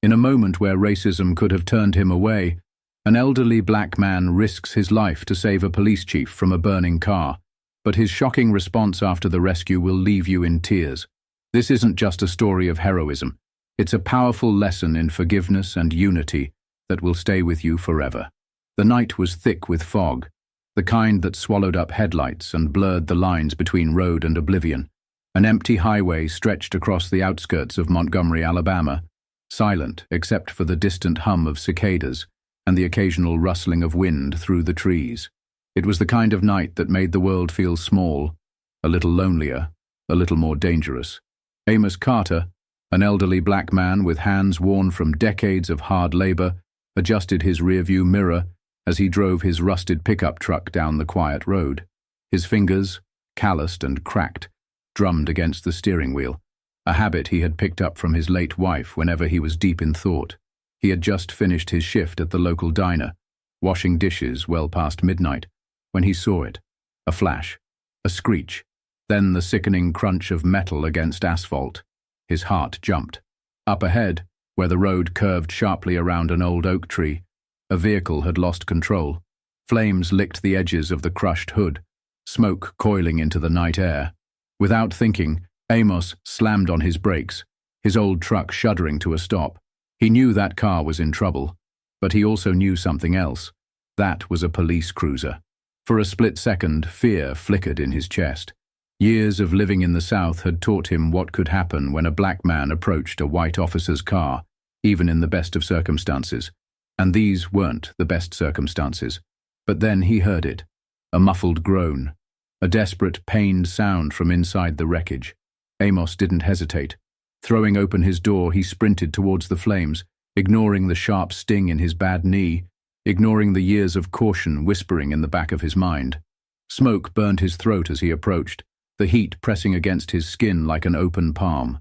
In a moment where racism could have turned him away, an elderly black man risks his life to save a police chief from a burning car, but his shocking response after the rescue will leave you in tears. This isn't just a story of heroism. It's a powerful lesson in forgiveness and unity that will stay with you forever. The night was thick with fog, the kind that swallowed up headlights and blurred the lines between road and oblivion. An empty highway stretched across the outskirts of Montgomery, Alabama, silent except for the distant hum of cicadas and the occasional rustling of wind through the trees. It was the kind of night that made the world feel small, a little lonelier, a little more dangerous. Amos Carter, an elderly black man with hands worn from decades of hard labor, adjusted his rearview mirror as he drove his rusted pickup truck down the quiet road. His fingers, calloused and cracked, drummed against the steering wheel, a habit he had picked up from his late wife whenever he was deep in thought. He had just finished his shift at the local diner, washing dishes well past midnight, when he saw it. A flash, a screech, then the sickening crunch of metal against asphalt. His heart jumped. Up ahead, where the road curved sharply around an old oak tree, a vehicle had lost control. Flames licked the edges of the crushed hood, smoke coiling into the night air. Without thinking, Amos slammed on his brakes, his old truck shuddering to a stop. He knew that car was in trouble, but he also knew something else. That was a police cruiser. For a split second, fear flickered in his chest. Years of living in the South had taught him what could happen when a black man approached a white officer's car, even in the best of circumstances. And these weren't the best circumstances. But then he heard it, a muffled groan, a desperate, pained sound from inside the wreckage. Amos didn't hesitate. Throwing open his door, he sprinted towards the flames, ignoring the sharp sting in his bad knee, ignoring the years of caution whispering in the back of his mind. Smoke burned his throat as he approached, the heat pressing against his skin like an open palm.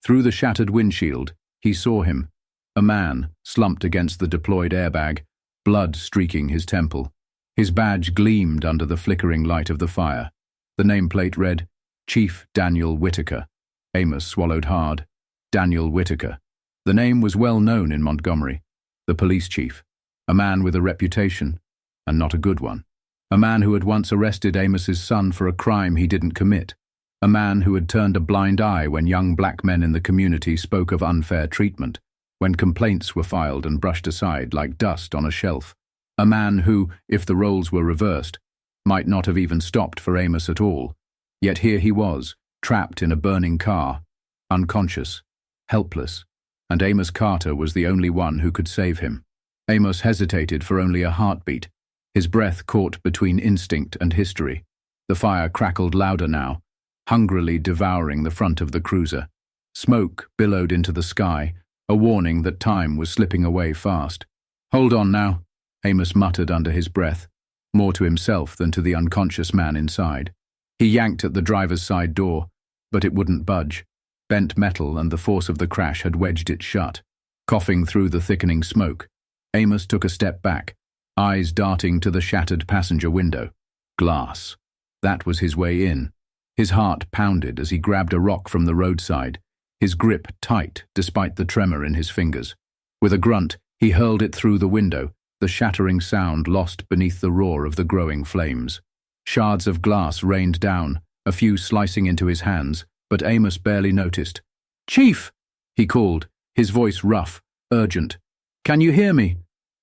Through the shattered windshield, he saw him, a man slumped against the deployed airbag, blood streaking his temple. His badge gleamed under the flickering light of the fire. The nameplate read, Chief Daniel Whitaker. Amos swallowed hard. Daniel Whitaker. The name was well known in Montgomery. The police chief. A man with a reputation, and not a good one. A man who had once arrested Amos's son for a crime he didn't commit. A man who had turned a blind eye when young black men in the community spoke of unfair treatment, when complaints were filed and brushed aside like dust on a shelf. A man who, if the roles were reversed, might not have even stopped for Amos at all. Yet here he was, trapped in a burning car, unconscious, helpless, and Amos Carter was the only one who could save him. Amos hesitated for only a heartbeat, his breath caught between instinct and history. The fire crackled louder now, hungrily devouring the front of the cruiser. Smoke billowed into the sky, a warning that time was slipping away fast. "Hold on now," Amos muttered under his breath, more to himself than to the unconscious man inside. He yanked at the driver's side door, but it wouldn't budge. Bent metal and the force of the crash had wedged it shut. Coughing through the thickening smoke, Amos took a step back, eyes darting to the shattered passenger window. Glass. That was his way in. His heart pounded as he grabbed a rock from the roadside, his grip tight despite the tremor in his fingers. With a grunt, he hurled it through the window, the shattering sound lost beneath the roar of the growing flames. Shards of glass rained down, a few slicing into his hands, but Amos barely noticed. "Chief!" he called, his voice rough, urgent. "Can you hear me?"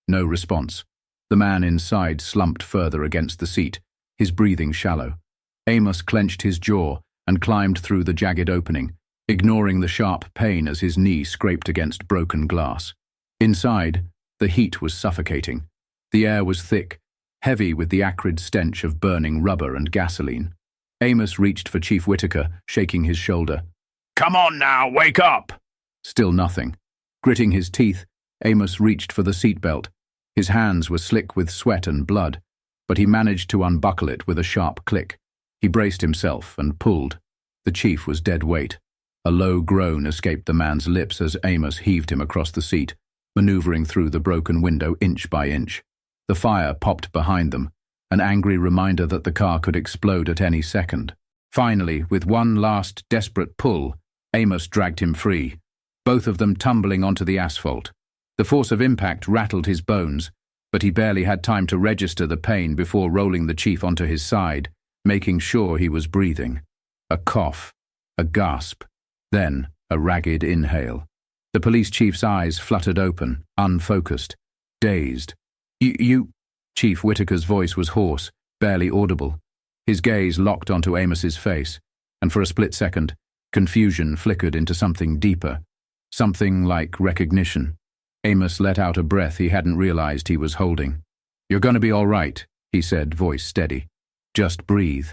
No response. The man inside slumped further against the seat, his breathing shallow. Amos clenched his jaw and climbed through the jagged opening, ignoring the sharp pain as his knee scraped against broken glass. Inside, the heat was suffocating. The air was thick, heavy with the acrid stench of burning rubber and gasoline. Amos reached for Chief Whitaker, shaking his shoulder. "Come on now, wake up!" Still nothing. Gritting his teeth, Amos reached for the seatbelt. His hands were slick with sweat and blood, but he managed to unbuckle it with a sharp click. He braced himself and pulled. The chief was dead weight. A low groan escaped the man's lips as Amos heaved him across the seat, maneuvering through the broken window inch by inch. The fire popped behind them, an angry reminder that the car could explode at any second. Finally, with one last desperate pull, Amos dragged him free. both of them tumbling onto the asphalt. The force of impact rattled his bones, but he barely had time to register the pain before rolling the chief onto his side, making sure he was breathing. A cough, a gasp, then a ragged inhale. The police chief's eyes fluttered open, unfocused, dazed. You... Chief Whitaker's voice was hoarse, barely audible. His gaze locked onto Amos's face, and for a split second, confusion flickered into something deeper, something like recognition. Amos let out a breath he hadn't realized he was holding. "You're gonna be all right," he said, voice steady. "Just breathe."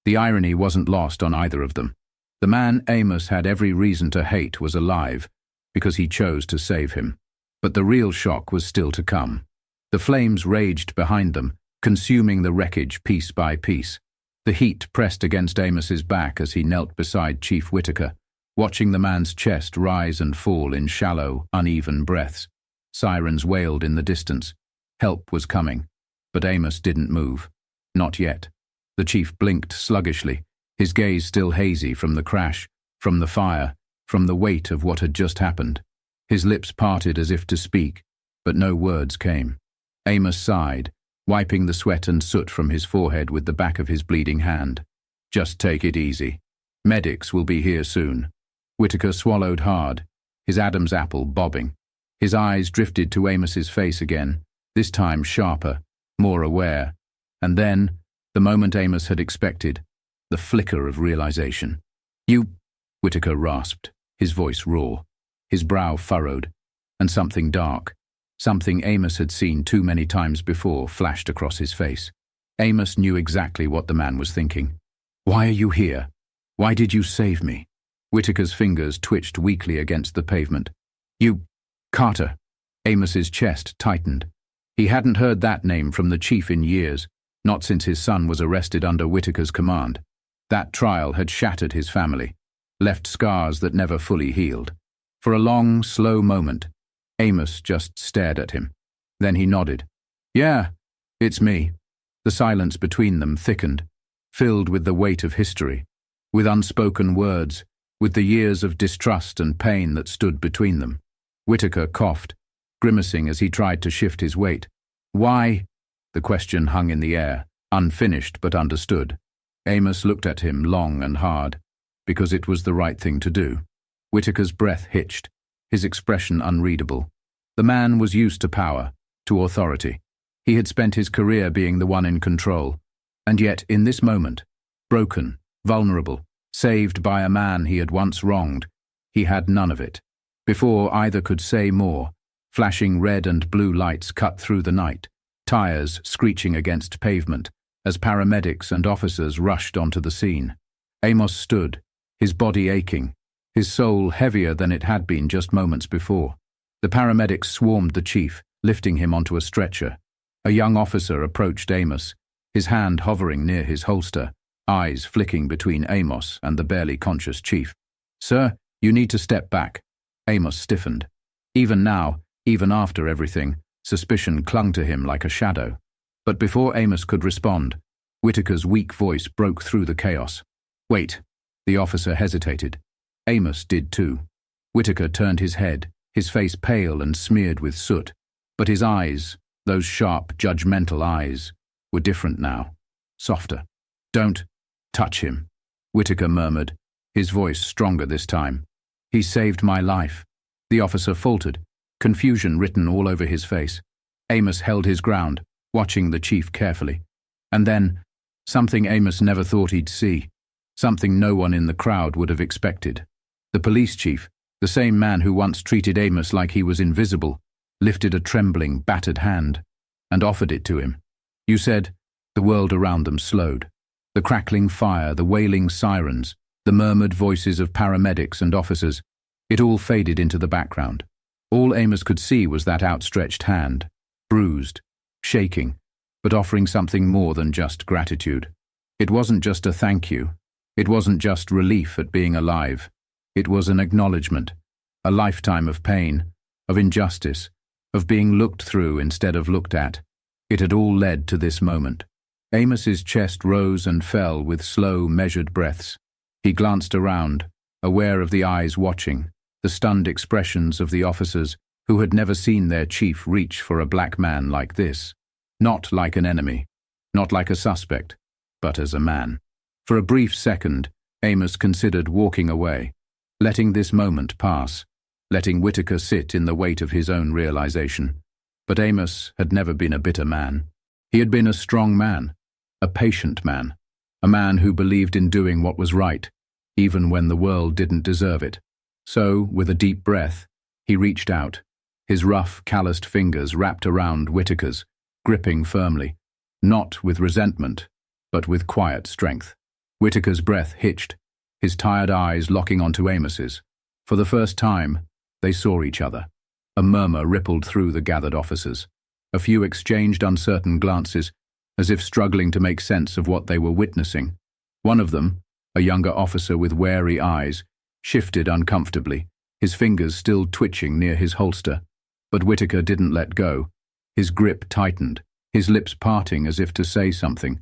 The irony wasn't lost on either of them. The man Amos had every reason to hate was alive, because he chose to save him. But the real shock was still to come. The flames raged behind them, consuming the wreckage piece by piece. The heat pressed against Amos's back as he knelt beside Chief Whitaker, watching the man's chest rise and fall in shallow, uneven breaths. Sirens wailed in the distance. Help was coming, but Amos didn't move. Not yet. The chief blinked sluggishly, his gaze still hazy from the crash, from the fire, from the weight of what had just happened. His lips parted as if to speak, but no words came. Amos sighed, wiping the sweat and soot from his forehead with the back of his bleeding hand. "Just take it easy. Medics will be here soon." Whitaker swallowed hard, his Adam's apple bobbing. His eyes drifted to Amos's face again, this time sharper, more aware. And then, the moment Amos had expected, the flicker of realization. "You..." Whitaker rasped, his voice raw, his brow furrowed, and something dark, something Amos had seen too many times before, flashed across his face. Amos knew exactly what the man was thinking. "Why are you here? Why did you save me?" Whitaker's fingers twitched weakly against the pavement. "You... Carter." Amos's chest tightened. He hadn't heard that name from the chief in years, not since his son was arrested under Whitaker's command. That trial had shattered his family, left scars that never fully healed. For a long, slow moment, Amos just stared at him. Then he nodded. "Yeah, it's me." The silence between them thickened, filled with the weight of history, with unspoken words, with the years of distrust and pain that stood between them. Whitaker coughed, grimacing as he tried to shift his weight. "Why?" The question hung in the air, unfinished but understood. Amos looked at him long and hard, because it was the right thing to do. Whitaker's breath hitched, his expression unreadable. The man was used to power, to authority. He had spent his career being the one in control, and yet in this moment, broken, vulnerable, saved by a man he had once wronged, he had none of it. Before either could say more, flashing red and blue lights cut through the night, tires screeching against pavement, as paramedics and officers rushed onto the scene. Amos stood, his body aching, his soul heavier than it had been just moments before. The paramedics swarmed the chief, lifting him onto a stretcher. A young officer approached Amos, his hand hovering near his holster, eyes flicking between Amos and the barely conscious chief. "Sir, you need to step back." Amos stiffened. Even now, even after everything, suspicion clung to him like a shadow. But before Amos could respond, Whitaker's weak voice broke through the chaos. "Wait." The officer hesitated. Amos did too. Whitaker turned his head, his face pale and smeared with soot. But his eyes, those sharp, judgmental eyes, were different now, softer. "Don't touch him," Whitaker murmured, his voice stronger this time. "He saved my life." The officer faltered, confusion written all over his face. Amos held his ground, watching the chief carefully. And then, something Amos never thought he'd see, something no one in the crowd would have expected. The police chief, the same man who once treated Amos like he was invisible, lifted a trembling, battered hand and offered it to him. "You said..." The world around them slowed. The crackling fire, the wailing sirens, the murmured voices of paramedics and officers, it all faded into the background. All Amos could see was that outstretched hand, bruised, shaking, but offering something more than just gratitude. It wasn't just a thank you. It wasn't just relief at being alive. It was an acknowledgement, a lifetime of pain, of injustice, of being looked through instead of looked at. It had all led to this moment. Amos's chest rose and fell with slow, measured breaths. He glanced around, aware of the eyes watching, the stunned expressions of the officers who had never seen their chief reach for a black man like this. Not like an enemy, not like a suspect, but as a man. For a brief second, Amos considered walking away, letting this moment pass, letting Whitaker sit in the weight of his own realization. But Amos had never been a bitter man. He had been a strong man, a patient man, a man who believed in doing what was right, even when the world didn't deserve it. So, with a deep breath, he reached out, his rough, calloused fingers wrapped around Whitaker's, gripping firmly, not with resentment, but with quiet strength. Whitaker's breath hitched, his tired eyes locking onto Amos's. For the first time, they saw each other. A murmur rippled through the gathered officers. A few exchanged uncertain glances, as if struggling to make sense of what they were witnessing. One of them, a younger officer with wary eyes, shifted uncomfortably, his fingers still twitching near his holster. But Whitaker didn't let go. His grip tightened, his lips parting as if to say something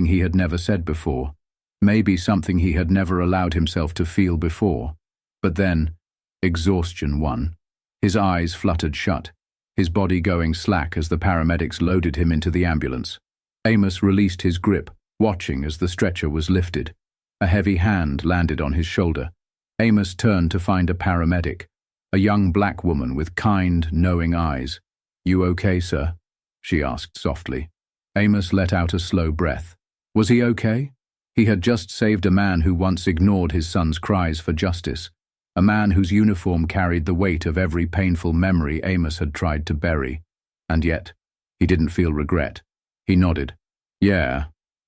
he had never said before, maybe something he had never allowed himself to feel before. But then, exhaustion won. His eyes fluttered shut, his body going slack as the paramedics loaded him into the ambulance. Amos released his grip, watching as the stretcher was lifted. A heavy hand landed on his shoulder. Amos turned to find a paramedic, a young black woman with kind, knowing eyes. "You okay, sir?" she asked softly. Amos let out a slow breath. Was he okay? He had just saved a man who once ignored his son's cries for justice, a man whose uniform carried the weight of every painful memory Amos had tried to bury. And yet, he didn't feel regret. He nodded. "Yeah,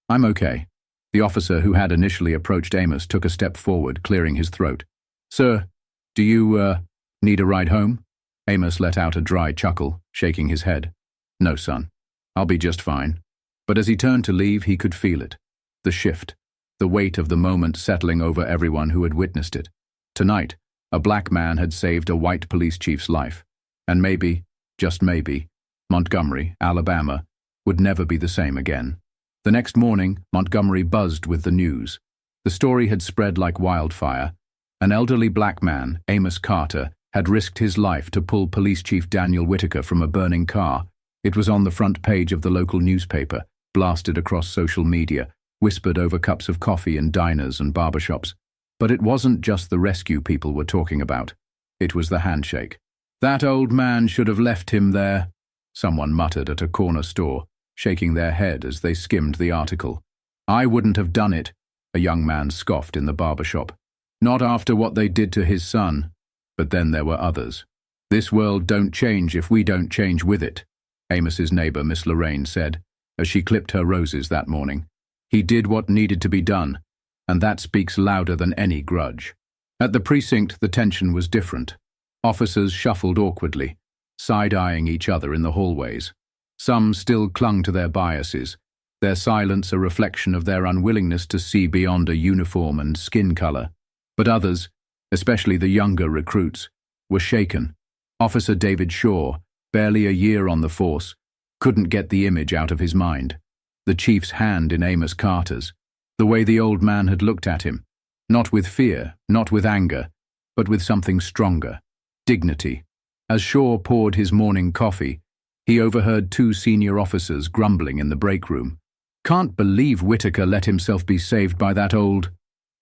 I'm okay." The officer who had initially approached Amos took a step forward, clearing his throat. "Sir, do you, need a ride home?" Amos let out a dry chuckle, shaking his head. "No, son. I'll be just fine." But as he turned to leave, he could feel it. The shift, the weight of the moment settling over everyone who had witnessed it. Tonight, a black man had saved a white police chief's life. And maybe, just maybe, Montgomery, Alabama, would never be the same again. The next morning, Montgomery buzzed with the news. The story had spread like wildfire. An elderly black man, Amos Carter, had risked his life to pull Police Chief Daniel Whitaker from a burning car. It was on the front page of the local newspaper, blasted across social media, whispered over cups of coffee in diners and barbershops. But it wasn't just the rescue people were talking about. It was the handshake. "That old man should have left him there," someone muttered at a corner store, shaking their head as they skimmed the article. "I wouldn't have done it," a young man scoffed in the barbershop. "Not after what they did to his son." But then there were others. "This world don't change if we don't change with it," Amos's neighbor, Miss Lorraine, said, as she clipped her roses that morning. "He did what needed to be done, and that speaks louder than any grudge." At the precinct, the tension was different. Officers shuffled awkwardly, side-eyeing each other in the hallways. Some still clung to their biases, their silence a reflection of their unwillingness to see beyond a uniform and skin color. But others, especially the younger recruits, were shaken. Officer David Shaw, barely a year on the force, couldn't get the image out of his mind. The chief's hand in Amos Carter's, the way the old man had looked at him, not with fear, not with anger, but with something stronger, dignity. As Shaw poured his morning coffee, he overheard two senior officers grumbling in the break room. "Can't believe Whitaker let himself be saved by that old—"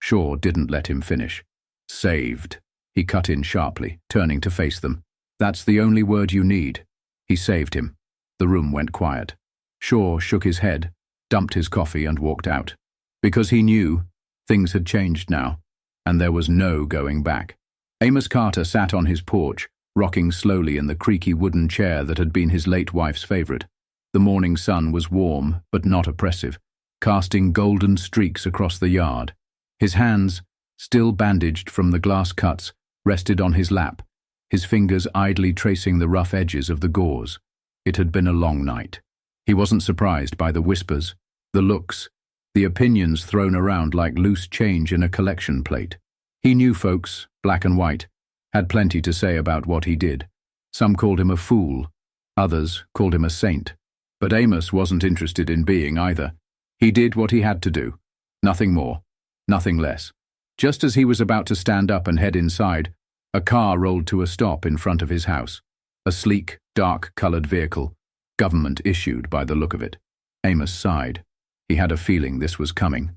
Shaw didn't let him finish. "Saved," he cut in sharply, turning to face them. "That's the only word you need. He saved him." The room went quiet. Shaw shook his head, dumped his coffee and walked out. Because he knew things had changed now, and there was no going back. Amos Carter sat on his porch, rocking slowly in the creaky wooden chair that had been his late wife's favorite. The morning sun was warm, but not oppressive, casting golden streaks across the yard. His hands, still bandaged from the glass cuts, rested on his lap, his fingers idly tracing the rough edges of the gauze. It had been a long night. He wasn't surprised by the whispers, the looks, the opinions thrown around like loose change in a collection plate. He knew folks, black and white, had plenty to say about what he did. Some called him a fool, others called him a saint. But Amos wasn't interested in being either. He did what he had to do. Nothing more, nothing less. Just as he was about to stand up and head inside, A car rolled to a stop in front of his house. A sleek, dark-colored vehicle, government-issued by the look of it. Amos sighed. He had a feeling this was coming.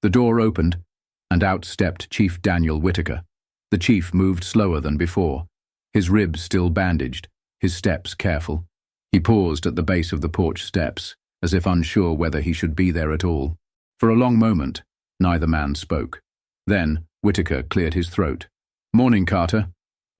The door opened, and out stepped Chief Daniel Whitaker. The chief moved slower than before, his ribs still bandaged, his steps careful. He paused at the base of the porch steps, as if unsure whether he should be there at all. For a long moment, neither man spoke. Then, Whitaker cleared his throat. "Morning, Carter."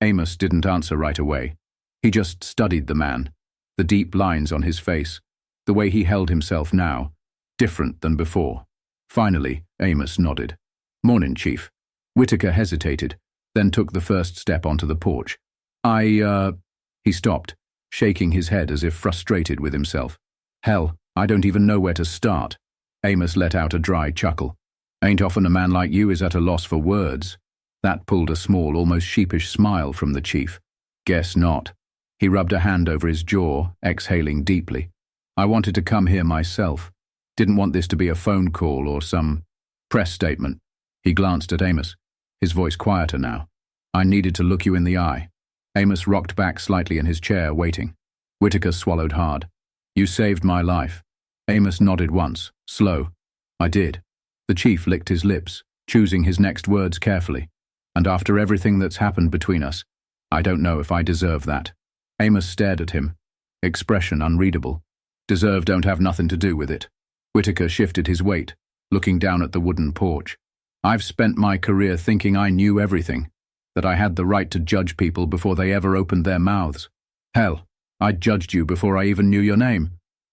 Amos didn't answer right away. He just studied the man, the deep lines on his face, the way he held himself now, different than before. Finally, Amos nodded. "Morning, Chief." Whitaker hesitated, then took the first step onto the porch. He stopped, shaking his head as if frustrated with himself. "Hell, I don't even know where to start." Amos let out a dry chuckle. "Ain't often a man like you is at a loss for words." That pulled a small, almost sheepish smile from the chief. "Guess not." He rubbed a hand over his jaw, exhaling deeply. "I wanted to come here myself. Didn't want this to be a phone call or some press statement." He glanced at Amos, his voice quieter now. "I needed to look you in the eye." Amos rocked back slightly in his chair, waiting. Whitaker swallowed hard. "You saved my life." Amos nodded once, slow. "I did." The chief licked his lips, choosing his next words carefully. "And after everything that's happened between us, I don't know if I deserve that." Amos stared at him, expression unreadable. "Deserve don't have nothing to do with it." Whitaker shifted his weight, looking down at the wooden porch. "I've spent my career thinking I knew everything, that I had the right to judge people before they ever opened their mouths. Hell, I judged you before I even knew your name."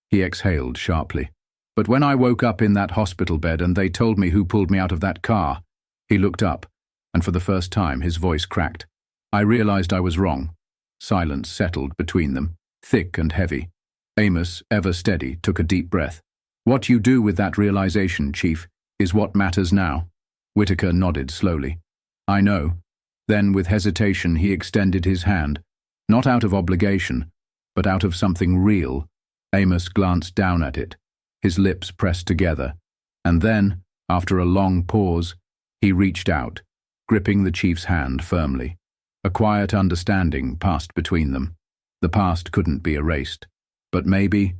He exhaled sharply. "But when I woke up in that hospital bed and they told me who pulled me out of that car," he looked up, and for the first time his voice cracked. "I realized I was wrong." Silence settled between them, thick and heavy. Amos, ever steady, took a deep breath. "What you do with that realization, Chief, is what matters now." Whitaker nodded slowly. "I know." Then, with hesitation, he extended his hand, not out of obligation, but out of something real. Amos glanced down at it, his lips pressed together, and then, after a long pause, he reached out, gripping the chief's hand firmly. A quiet understanding passed between them. The past couldn't be erased, but maybe,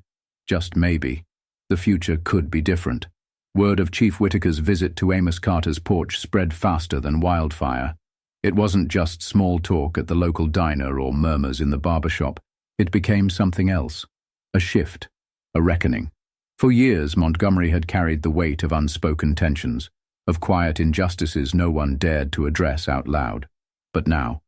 just maybe, the future could be different. Word of Chief Whitaker's visit to Amos Carter's porch spread faster than wildfire. It wasn't just small talk at the local diner or murmurs in the barber shop. It became something else. A shift, a reckoning. For years, Montgomery had carried the weight of unspoken tensions, of quiet injustices no one dared to address out loud. But now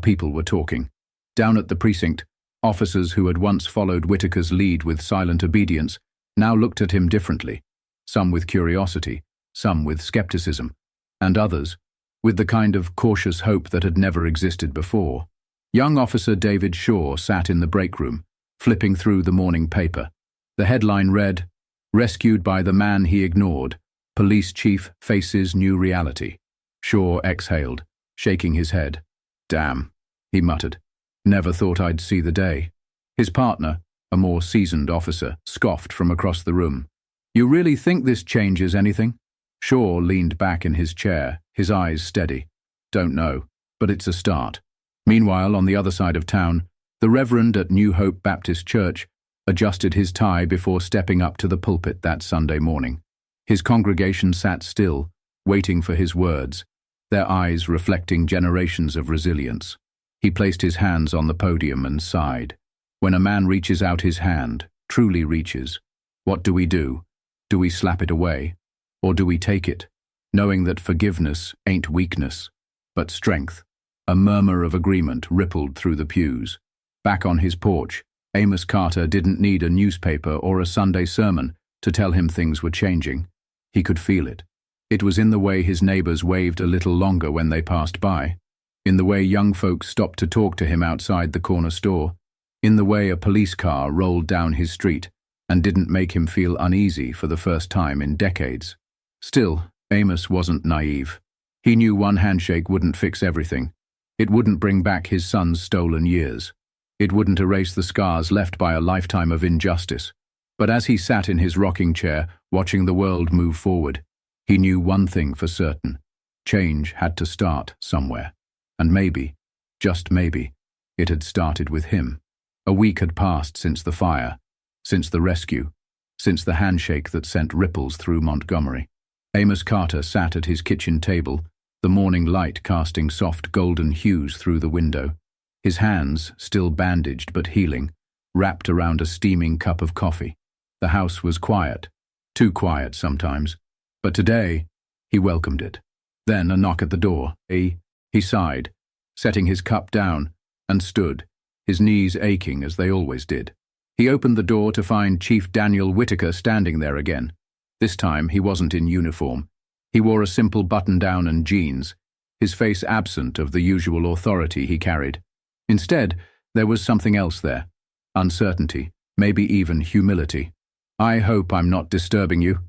people were talking. Down at the precinct, officers who had once followed Whitaker's lead with silent obedience now looked at him differently, some with curiosity, some with skepticism, and others with the kind of cautious hope that had never existed before. Young Officer David Shaw sat in the break room, flipping through the morning paper. The headline read, "Rescued by the man he ignored. Police Chief faces new reality." Shaw exhaled, shaking his head. "Damn," he muttered. "Never thought I'd see the day." His partner, a more seasoned officer, scoffed from across the room. "You really think this changes anything?" Shaw leaned back in his chair, his eyes steady. "Don't know, but it's a start." Meanwhile, on the other side of town, the Reverend at New Hope Baptist Church adjusted his tie before stepping up to the pulpit that Sunday morning. His congregation sat still, waiting for his words, their eyes reflecting generations of resilience. He placed his hands on the podium and sighed. When a man reaches out his hand, truly reaches, what do? Do we slap it away? Or do we take it, knowing that forgiveness ain't weakness, but strength? A murmur of agreement rippled through the pews. Back on his porch, Amos Carter didn't need a newspaper or a Sunday sermon to tell him things were changing. He could feel it. It was in the way his neighbors waved a little longer when they passed by, in the way young folks stopped to talk to him outside the corner store, in the way a police car rolled down his street and didn't make him feel uneasy for the first time in decades. Still, Amos wasn't naive. He knew one handshake wouldn't fix everything. It wouldn't bring back his son's stolen years. It wouldn't erase the scars left by a lifetime of injustice. But as he sat in his rocking chair, watching the world move forward, he knew one thing for certain. Change had to start somewhere. And maybe, Just maybe, it had started with him. A week had passed since the fire, since the rescue, since the handshake that sent ripples through Montgomery. Amos Carter sat at his kitchen table, the morning light casting soft golden hues through the window. His hands, still bandaged but healing, wrapped around a steaming cup of coffee. The house was quiet, too quiet sometimes, but today he welcomed it. Then a knock at the door. He sighed, setting his cup down, and stood, his knees aching as they always did. He opened the door to find Chief Daniel Whitaker standing there again. This time he wasn't in uniform. He wore a simple button-down and jeans, his face absent of the usual authority he carried. Instead, there was something else there. Uncertainty, maybe even humility. "I hope I'm not disturbing you,"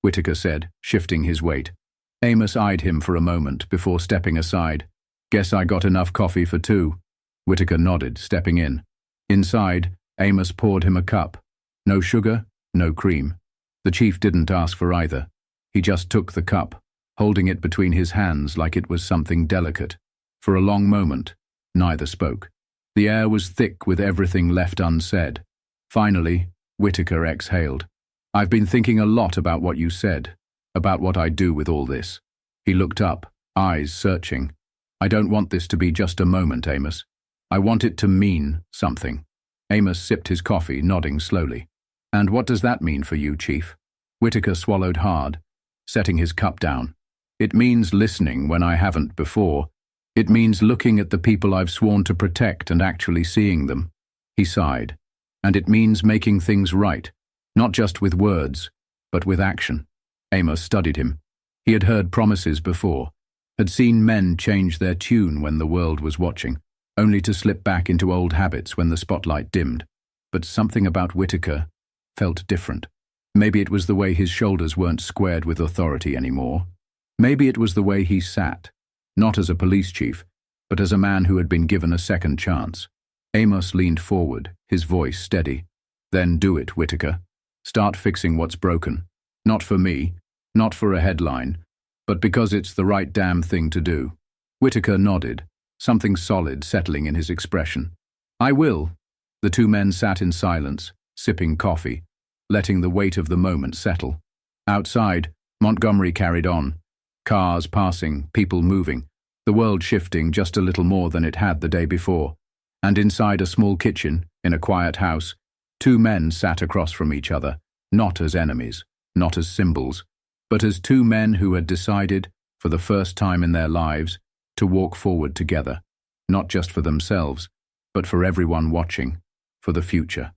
Whitaker said, shifting his weight. Amos eyed him for a moment before stepping aside. "Guess I got enough coffee for two." Whitaker nodded, stepping in. Inside, Amos poured him a cup. No sugar, no cream. The chief didn't ask for either. He just took the cup, holding it between his hands like it was something delicate. For a long moment, neither spoke. The air was thick with everything left unsaid. Finally, Whitaker exhaled. "I've been thinking a lot about what you said, about what I do with all this." He looked up, eyes searching. "I don't want this to be just a moment, Amos. I want it to mean something." Amos sipped his coffee, nodding slowly. "And what does that mean for you, Chief?" Whitaker swallowed hard, setting his cup down. "It means listening when I haven't before. It means looking at the people I've sworn to protect and actually seeing them." He sighed. "And it means making things right, not just with words, but with action." Amos studied him. He had heard promises before, had seen men change their tune when the world was watching, only to slip back into old habits when the spotlight dimmed. But something about Whitaker felt different. Maybe it was the way his shoulders weren't squared with authority anymore. Maybe it was the way he sat, not as a police chief, but as a man who had been given a second chance. Amos leaned forward, his voice steady. "Then do it, Whitaker. Start fixing what's broken. Not for me, not for a headline, but because it's the right damn thing to do." Whitaker nodded, something solid settling in his expression. "I will." The two men sat in silence, sipping coffee, letting the weight of the moment settle. Outside, Montgomery carried on. Cars passing, people moving, the world shifting just a little more than it had the day before. And inside a small kitchen, in a quiet house, two men sat across from each other, not as enemies, not as symbols, but as two men who had decided, for the first time in their lives, to walk forward together, not just for themselves, but for everyone watching, for the future.